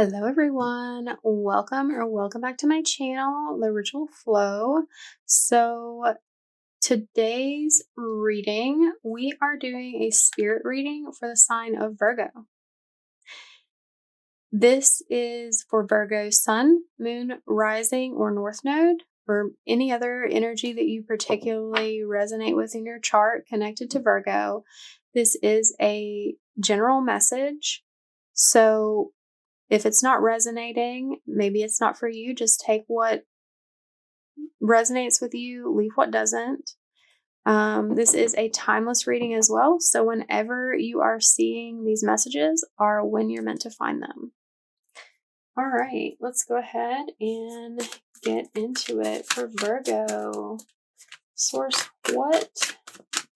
Hello everyone, welcome back to my channel, The Ritual Flow. So today's reading, we are doing a spirit reading for the sign of Virgo. This is for Virgo Sun, Moon, Rising, or North Node, or any other energy that you particularly resonate with in your chart connected to Virgo. This is a general message. So if it's not resonating, maybe it's not for you. Just take what resonates with you, leave what doesn't. This is a timeless reading as well. So whenever you are seeing these messages are when you're meant to find them. All right, let's go ahead and get into it for Virgo. Source, what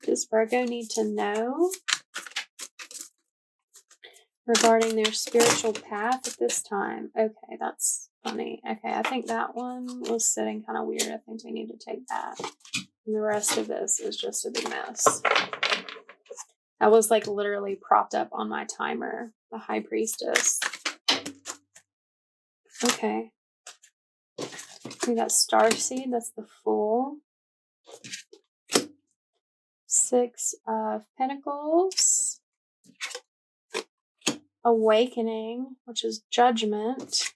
does Virgo need to know regarding their spiritual path at this time? Okay, that's funny. Okay, I think that one was sitting kind of weird. I think we need to take that. And the rest of this is just a big mess. I was like literally propped up on my timer, the High Priestess. Okay. We got Starseed, that's the Fool. 6 of Pentacles. Awakening, which is Judgment.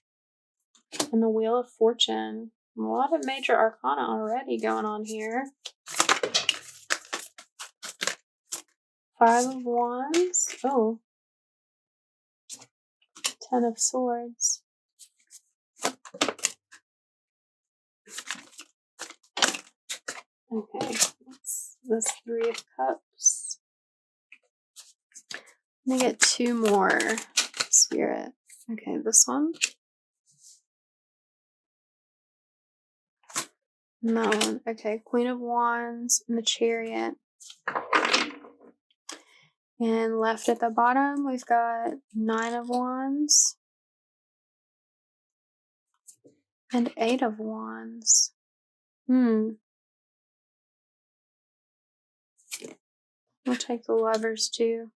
And the Wheel of Fortune. A lot of major arcana already going on here. 5 of Wands. Oh. 10 of Swords. Okay, that's 3 of Cups. Let me get 2 more, Spirit. Okay, this one. And that one. Okay, Queen of Wands and the Chariot. And left at the bottom, we've got 9 of Wands and 8 of Wands. We'll take the Lovers too.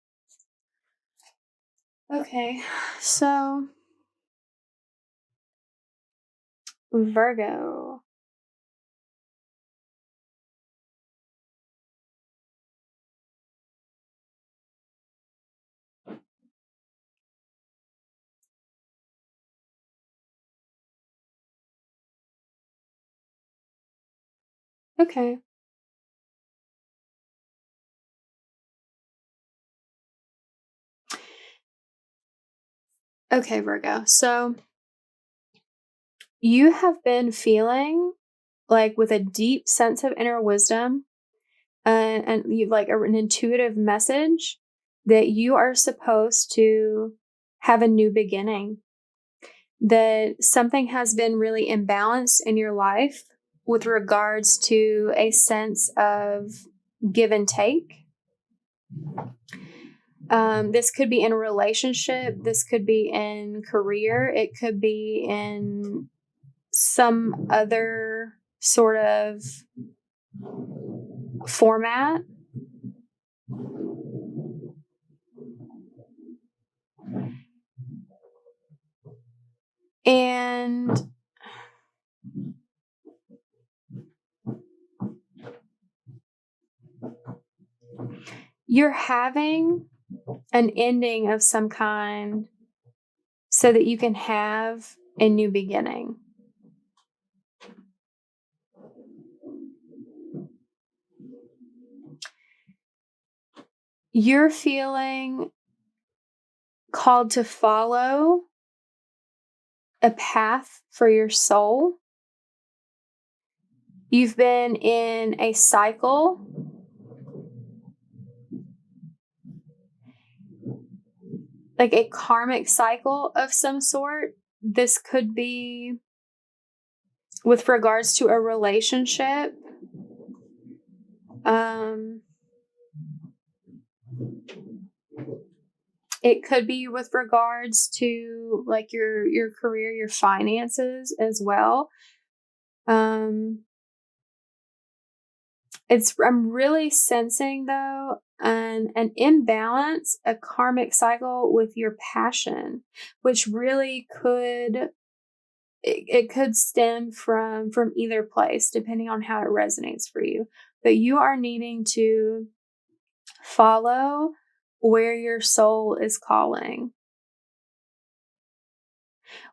Okay, so Virgo. Okay. Okay, Virgo. So you have been feeling like with a deep sense of inner wisdom and you like an intuitive message that you are supposed to have a new beginning, that something has been really imbalanced in your life with regards to a sense of give and take. This could be in a relationship. This could be in career. It could be in some other sort of format. And you're having an ending of some kind so that you can have a new beginning. You're feeling called to follow a path for your soul. You've been in a cycle like a karmic cycle of some sort. This could be with regards to a relationship. It could be with regards to like your career, your finances as well. I'm really sensing though an imbalance, a karmic cycle with your passion, which really it could stem from either place depending on how it resonates for you. But you are needing to follow where your soul is calling.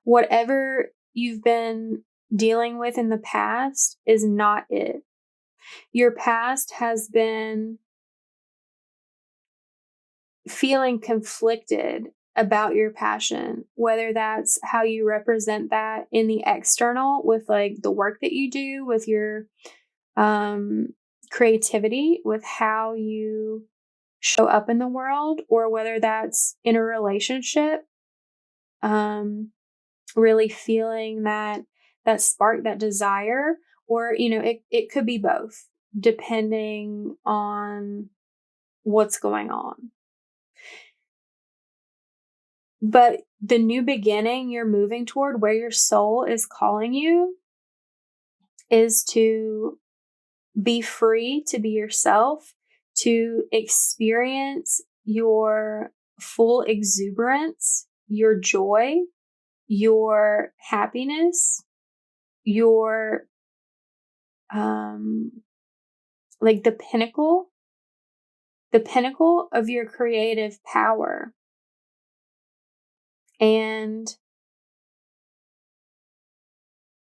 Whatever you've been dealing with in the past is not it. Your past has been feeling conflicted about your passion, whether that's how you represent that in the external with like the work that you do, with your creativity, with how you show up in the world, or whether that's in a relationship, really feeling that spark, that desire, or it could be both depending on what's going on. But the new beginning you're moving toward, where your soul is calling you, is to be free to be yourself, to experience your full exuberance, your joy, your happiness, your like the pinnacle of your creative power. And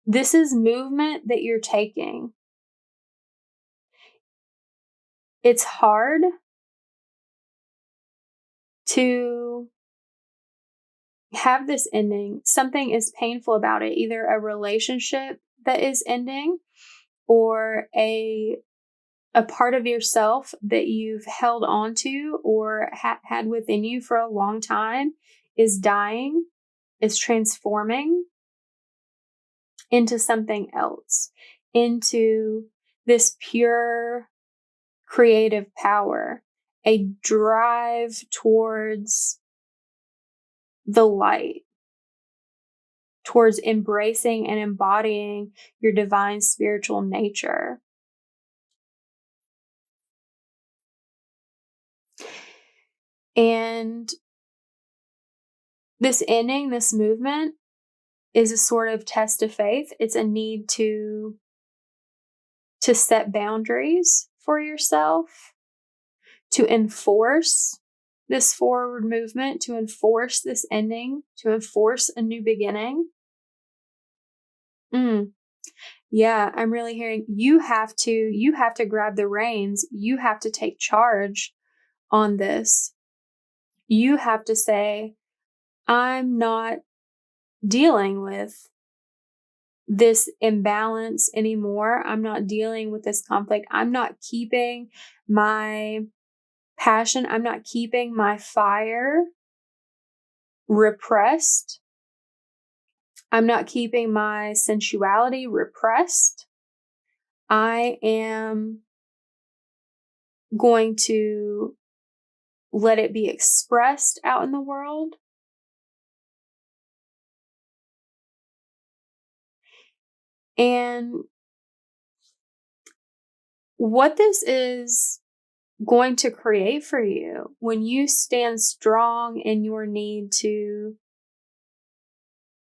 this is movement that you're taking. It's hard to have this ending. Something is painful about it, either a relationship that is ending or a part of yourself that you've held on to or had within you for a long time is dying, is transforming into something else, into this pure creative power, a drive towards the light, towards embracing and embodying your divine spiritual nature. And this ending, this movement, is a sort of test of faith. It's a need to set boundaries for yourself, to enforce this forward movement, to enforce this ending, to enforce a new beginning. Yeah, I'm really hearing you have to grab the reins. You have to take charge on this. You have to say, I'm not dealing with this imbalance anymore. I'm not dealing with this conflict. I'm not keeping my passion. I'm not keeping my fire repressed. I'm not keeping my sensuality repressed. I am going to let it be expressed out in the world. And what this is going to create for you when you stand strong in your need to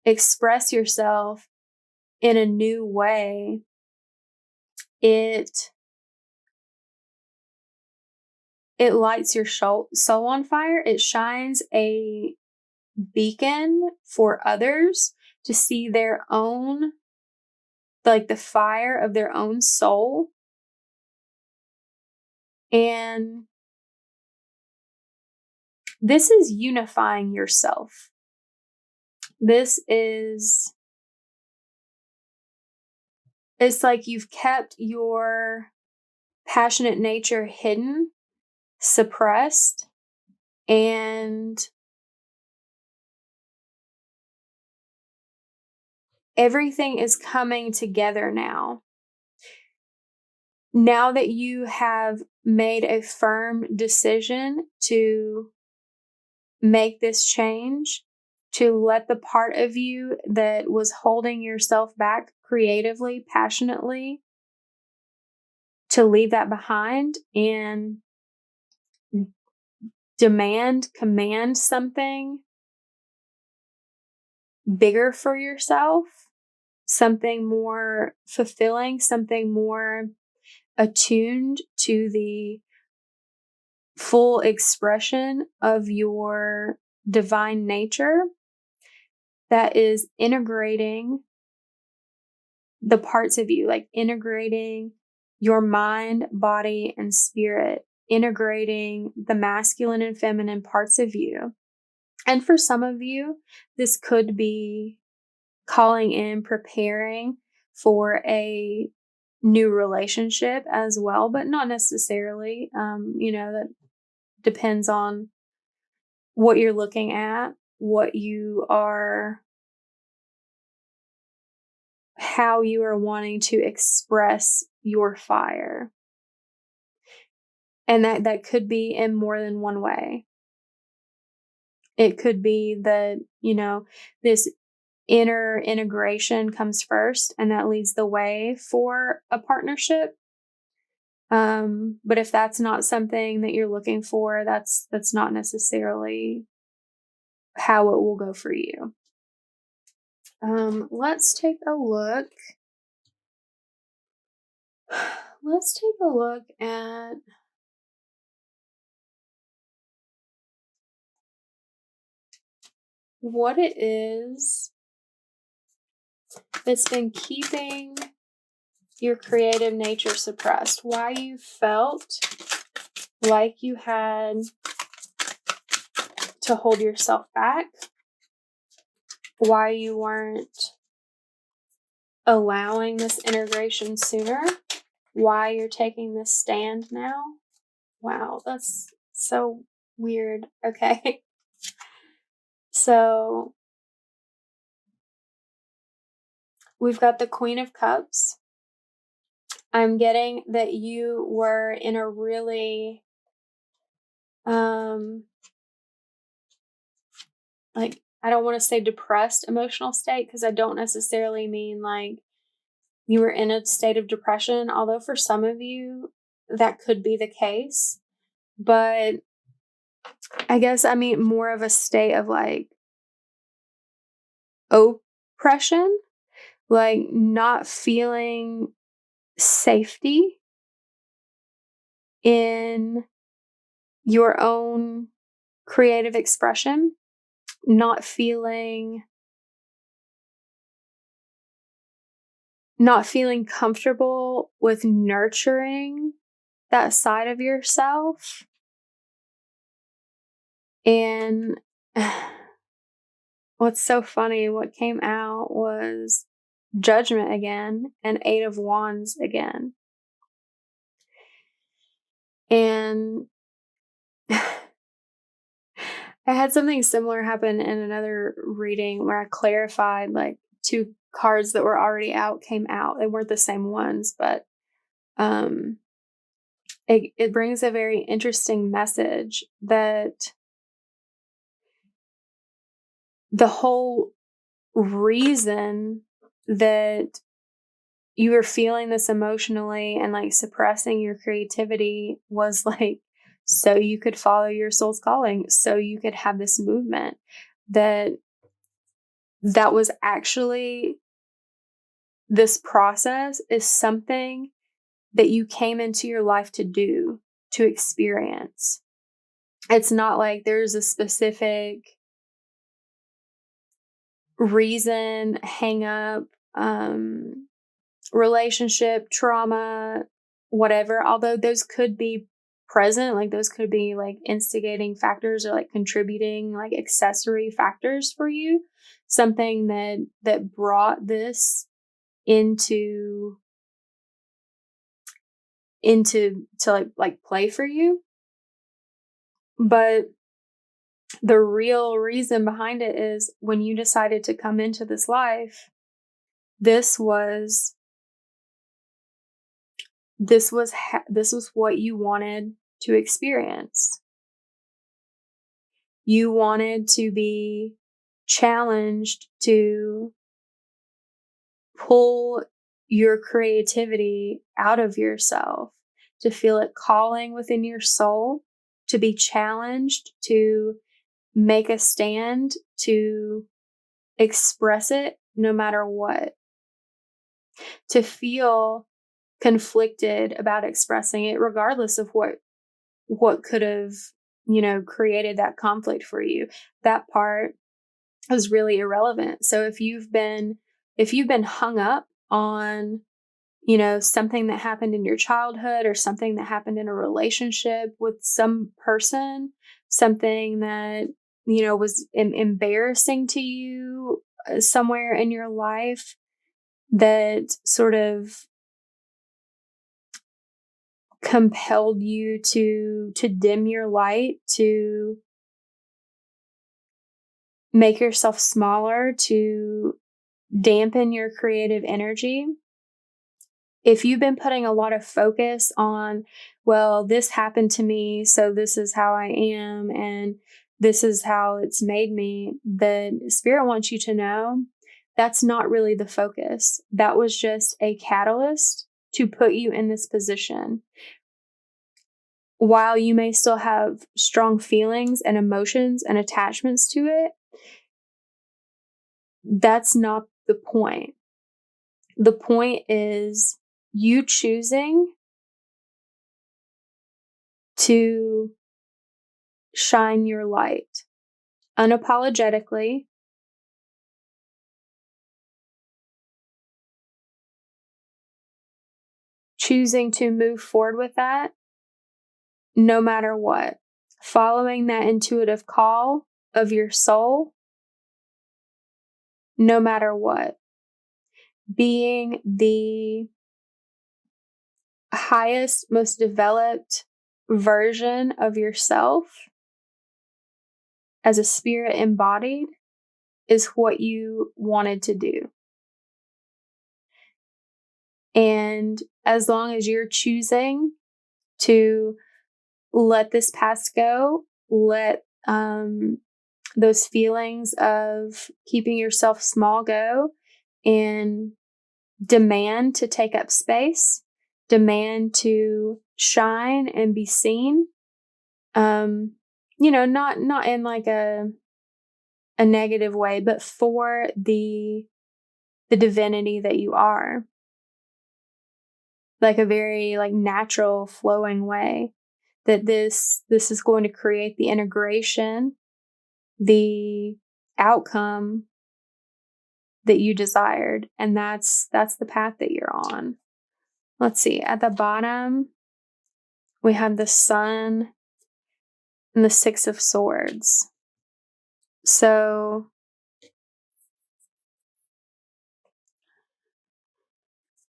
express yourself in a new way, it lights your soul on fire. It shines a beacon for others to see their own, like the fire of their own soul. And this is unifying yourself. It's like you've kept your passionate nature hidden, suppressed, and everything is coming together now. Now that you have made a firm decision to make this change, to let the part of you that was holding yourself back creatively, passionately, to leave that behind and command something bigger for yourself, something more fulfilling, something more attuned to the full expression of your divine nature that is integrating the parts of you, like integrating your mind, body, and spirit, integrating the masculine and feminine parts of you. And for some of you, this could be calling in, preparing for a new relationship as well, but not necessarily. That depends on what you're looking at, how you are wanting to express your fire. And that could be in more than one way. It could be that, this inner integration comes first and that leads the way for a partnership. But if that's not something that you're looking for, that's not necessarily how it will go for you. Let's take a look. Let's take a look at what it is that's been keeping your creative nature suppressed. Why you felt like you had to hold yourself back. Why you weren't allowing this integration sooner. Why you're taking this stand now. Wow, that's so weird. Okay. So we've got the Queen of Cups. I'm getting that you were in a really, I don't want to say depressed emotional state, because I don't necessarily mean like you were in a state of depression, although for some of you that could be the case. But I guess I mean more of a state of like oppression, like not feeling safety in your own creative expression, not feeling comfortable with nurturing that side of yourself. And what's so funny, what came out was Judgment again and 8 of Wands again. And I had something similar happen in another reading where I clarified like 2 cards that were already out came out. They weren't the same ones, but it brings a very interesting message that the whole reason that you were feeling this emotionally and like suppressing your creativity was like so you could follow your soul's calling, so you could have this movement that was actually, this process is something that you came into your life to do, to experience. It's not like there's a specific reason, hang up, relationship, trauma, whatever, although those could be present, like those could be like instigating factors or like contributing like accessory factors for you, something that brought this into to like play for you. But the real reason behind it is when you decided to come into this life, this was what you wanted to experience. You wanted to be challenged to pull your creativity out of yourself, to feel it calling within your soul, to be challenged, to make a stand, to express it no matter what, to feel conflicted about expressing it, regardless of what could have, created that conflict for you. That part is really irrelevant. So if you've been hung up on, something that happened in your childhood or something that happened in a relationship with some person, something that, was embarrassing to you somewhere in your life that sort of compelled you to dim your light, to make yourself smaller, to dampen your creative energy. If you've been putting a lot of focus on, well, this happened to me, so this is how I am, and this is how it's made me, the Spirit wants you to know that's not really the focus. That was just a catalyst to put you in this position. While you may still have strong feelings and emotions and attachments to it, that's not the point. The point is you choosing to shine your light unapologetically, choosing to move forward with that no matter what, following that intuitive call of your soul no matter what, being the highest, most developed version of yourself as a spirit embodied is what you wanted to do. And as long as you're choosing to let this past go, let those feelings of keeping yourself small go, and demand to take up space, demand to shine and be seen, not in like a negative way, but for the divinity that you are, like a very like natural flowing way, that this is going to create the integration, the outcome that you desired. And that's the path that you're on. Let's see, at the bottom we have the Sun and the Six of Swords. So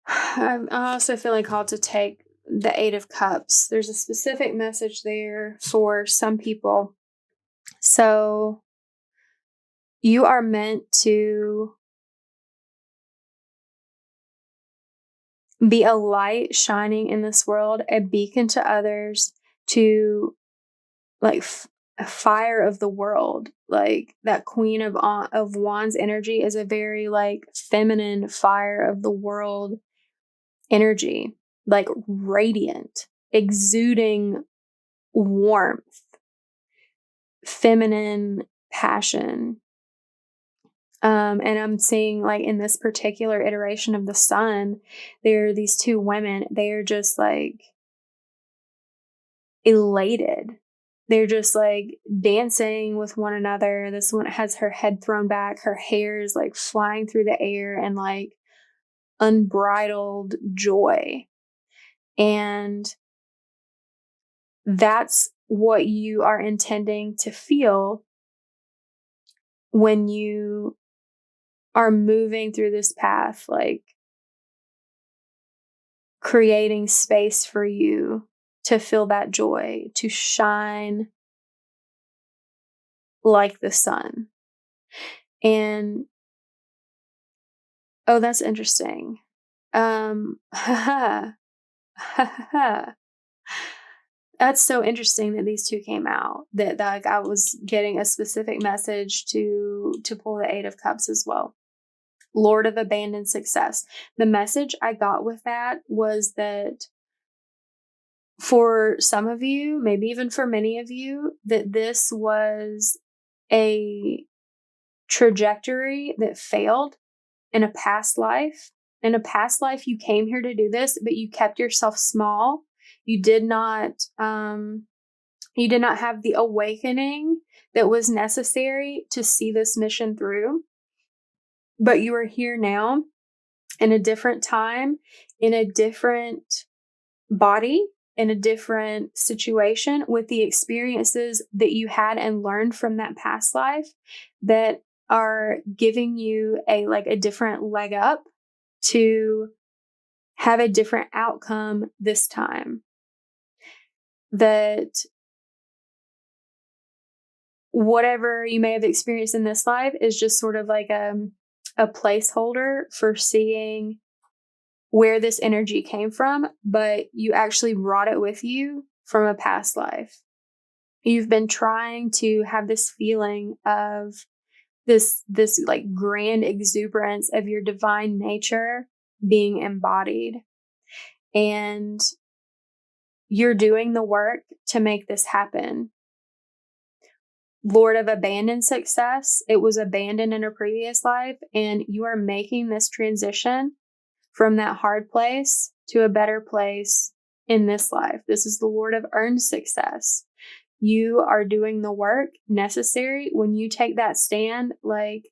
I also feel like called to take the Eight of Cups. There's a specific message there for some people. So you are meant to be a light shining in this world, a beacon to others, to like a fire of the world. Like that Queen of Wands energy is a very like feminine fire of the world energy, like radiant, exuding warmth, feminine passion. And I'm seeing like in this particular iteration of the Sun, there are these two women. They are just like elated. They're just like dancing with one another. This one has her head thrown back. Her hair is like flying through the air and like unbridled joy. And that's what you are intending to feel when you are moving through this path, like creating space for you to feel that joy, to shine like the sun. And oh, that's interesting. That's so interesting that these two came out. That like I was getting a specific message to pull the Eight of Cups as well. Lord of Abandoned Success. The message I got with that was that for some of you, maybe even for many of you, that this was a trajectory that failed in a past life. In a past life, you came here to do this, but you kept yourself small. You did not have the awakening that was necessary to see this mission through. But you are here now in a different time, in a different body, in a different situation, with the experiences that you had and learned from that past life that are giving you a different leg up to have a different outcome this time. That whatever you may have experienced in this life is just sort of like a placeholder for seeing where this energy came from, but you actually brought it with you from a past life. You've been trying to have this feeling of this like grand exuberance of your divine nature being embodied. And you're doing the work to make this happen. Lord of abandoned success, it was abandoned in a previous life, and you are making this transition from that hard place to a better place in this life. This is the Lord of earned success. You are doing the work necessary when you take that stand, like,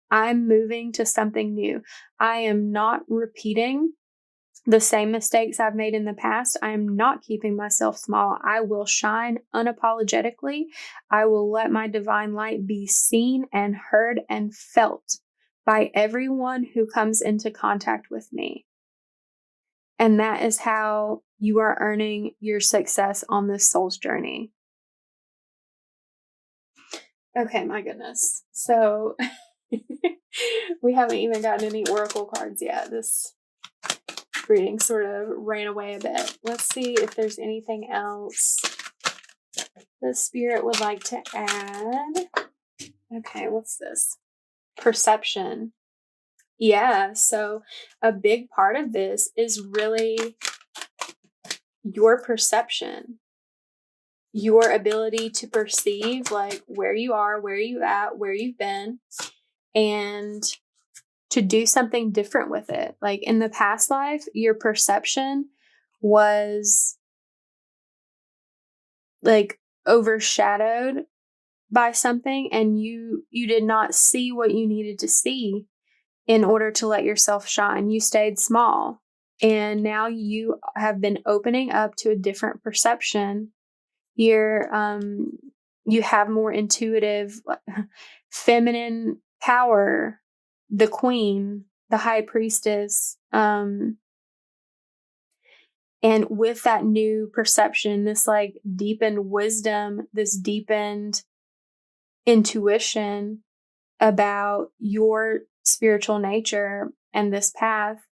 I'm moving to something new. I am not repeating the same mistakes I've made in the past. I am not keeping myself small. I will shine unapologetically. I will let my divine light be seen and heard and felt by everyone who comes into contact with me. And that is how you are earning your success on this soul's journey. Okay, my goodness. So we haven't even gotten any oracle cards yet. This reading sort of ran away a bit. Let's see if there's anything else the spirit would like to add. Okay, what's this? Perception. Yeah, so a big part of this is really your perception. Your ability to perceive, like, where you are, where you at, where you've been, and to do something different with it. Like, in the past life, your perception was like overshadowed by something, and you did not see what you needed to see in order to let yourself shine. You stayed small, and now you have been opening up to a different perception. You have more intuitive, feminine power, the queen, the high priestess. And with that new perception, this like deepened wisdom, this deepened intuition about your spiritual nature and this path,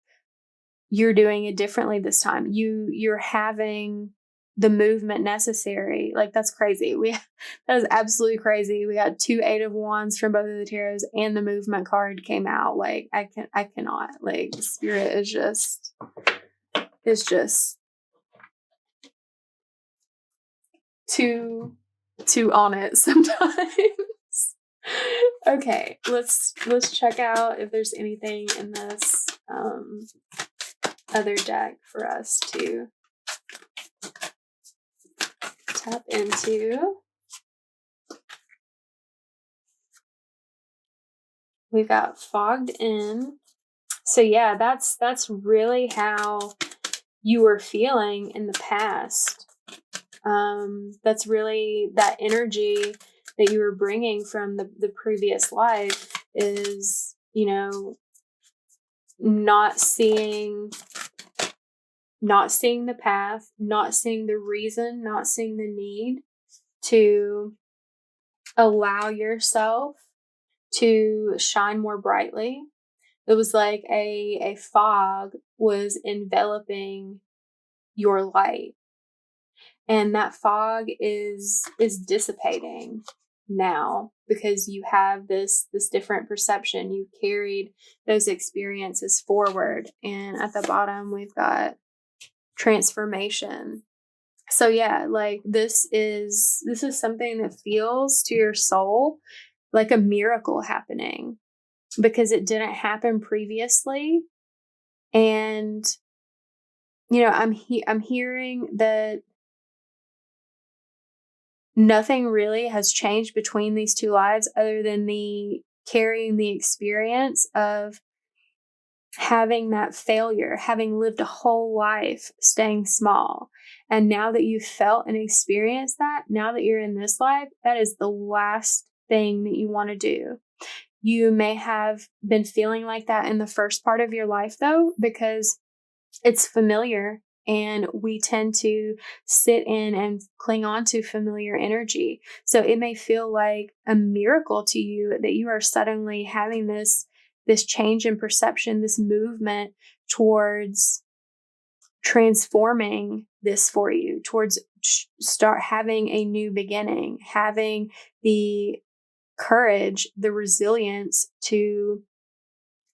you're doing it differently this time. You're having the movement necessary. Like, that's crazy. That is absolutely crazy. We got 2 8 of Wands from both of the tarots, and the movement card came out. Like, I cannot. Like, the spirit is just too on it sometimes. Okay, let's check out if there's anything in this other deck for us to tap into. We've got fogged in. So yeah, that's really how you were feeling in the past. That's really that energy that you were bringing from the previous life is, not seeing the path, not seeing the reason, not seeing the need to allow yourself to shine more brightly. It was like a fog was enveloping your light. And that fog is dissipating now because you have this different perception. You carried those experiences forward. And at the bottom, we've got transformation. So yeah, like this is something that feels to your soul like a miracle happening because it didn't happen previously. And I'm hearing that nothing really has changed between these two lives other than the carrying the experience of having that failure, having lived a whole life staying small. And now that you've felt and experienced that, now that you're in this life, that is the last thing that you want to do. You may have been feeling like that in the first part of your life, though, because it's familiar and we tend to sit in and cling on to familiar energy. So it may feel like a miracle to you that you are suddenly having this change in perception, this movement towards transforming this for you, towards start having a new beginning, having the courage, the resilience to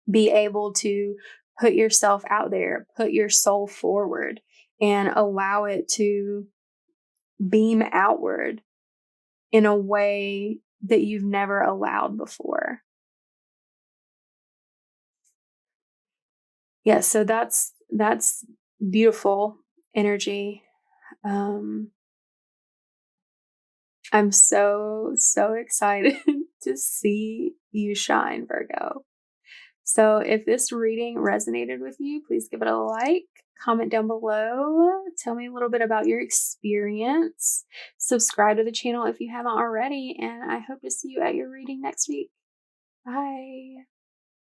be able to put yourself out there, put your soul forward, and allow it to beam outward in a way that you've never allowed before. Yeah, so that's beautiful energy. I'm so excited to see you shine, Virgo. So if this reading resonated with you, please give it a like, comment down below, tell me a little bit about your experience, subscribe to the channel if you haven't already, and I hope to see you at your reading next week. Bye.